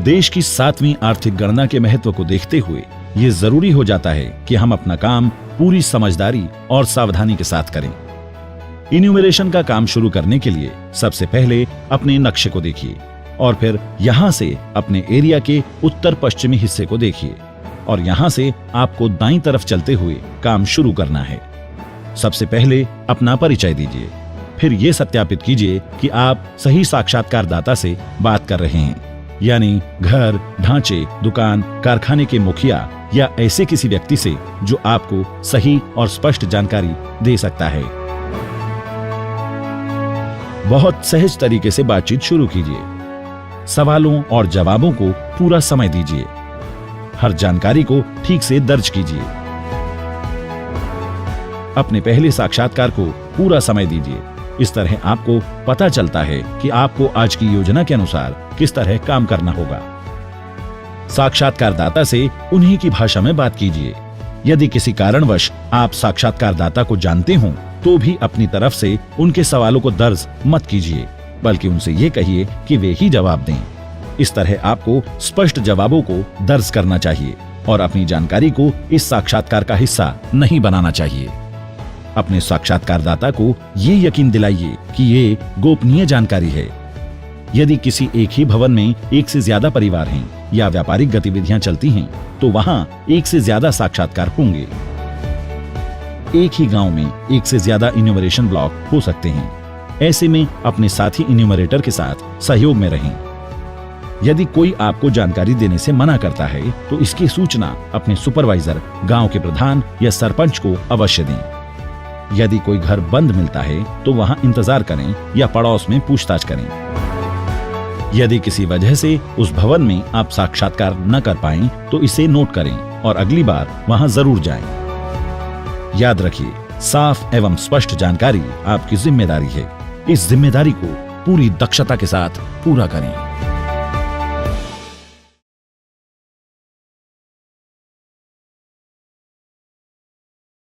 देश की 7वीं आर्थिक गणना के महत्व को देखते हुए ये जरूरी हो जाता है कि हम अपना काम पूरी समझदारी और सावधानी के साथ करें। इन्यूमरेशन का काम शुरू करने के लिए सबसे पहले अपने नक्शे को देखिए और फिर यहां से अपने एरिया के उत्तर पश्चिमी हिस्से को देखिए और यहां से आपको दाईं तरफ चलते हुए काम शुरू करना है। सबसे पहले अपना परिचय दीजिए, फिर यह सत्यापित कीजिए कि आप सही साक्षात्कारदाता से बात कर रहे हैं, यानी घर, ढांचे, दुकान, कारखाने के मुखिया या ऐसे किसी व्यक्ति से जो आपको सही और स्पष्ट जानकारी दे सकता है। बहुत सहज तरीके से बातचीत शुरू कीजिए। सवालों और जवाबों को पूरा समय दीजिए। हर जानकारी को ठीक से दर्ज कीजिए। अपने पहले साक्षात्कार को पूरा समय दीजिए। इस तरह आपको पता चलता है कि आपको आज की योजना के अनुसार किस तरह काम करना होगा। साक्षात्कारदाता से उन्हीं की भाषा में बात कीजिए। यदि किसी कारणवश आप साक्षात्कारदाता को जानते हों तो भी अपनी तरफ से उनके सवालों को दर्ज मत कीजिए, बल्कि उनसे ये कहिए कि वे ही जवाब दें। इस तरह आपको स्पष्ट जवाबों को दर्ज करना चाहिए और अपनी जानकारी को इस साक्षात्कार का हिस्सा नहीं बनाना चाहिए। अपने साक्षात्कारदाता को ये यकीन दिलाइए कि ये गोपनीय जानकारी है। यदि किसी एक ही भवन में एक से ज्यादा परिवार हैं या व्यापारिक गतिविधियां चलती हैं, तो वहां एक से ज्यादा साक्षात्कार होंगे। एक ही गांव में एक से ज्यादा इन्यूमरेशन ब्लॉक हो सकते हैं। ऐसे में अपने साथी इन्यूमरेटर के साथ सहयोग में रहें। यदि कोई आपको जानकारी देने से मना करता है तो इसकी सूचना अपने सुपरवाइजर, गांव के प्रधान या सरपंच को अवश्य दें। यदि कोई घर बंद मिलता है तो वहां इंतजार करें या पड़ोस में पूछताछ करें। यदि किसी वजह से उस भवन में आप साक्षात्कार न कर पाएं तो इसे नोट करें और अगली बार वहां जरूर जाएं। याद रखिए, साफ एवं स्पष्ट जानकारी आपकी जिम्मेदारी है। इस जिम्मेदारी को पूरी दक्षता के साथ पूरा करें।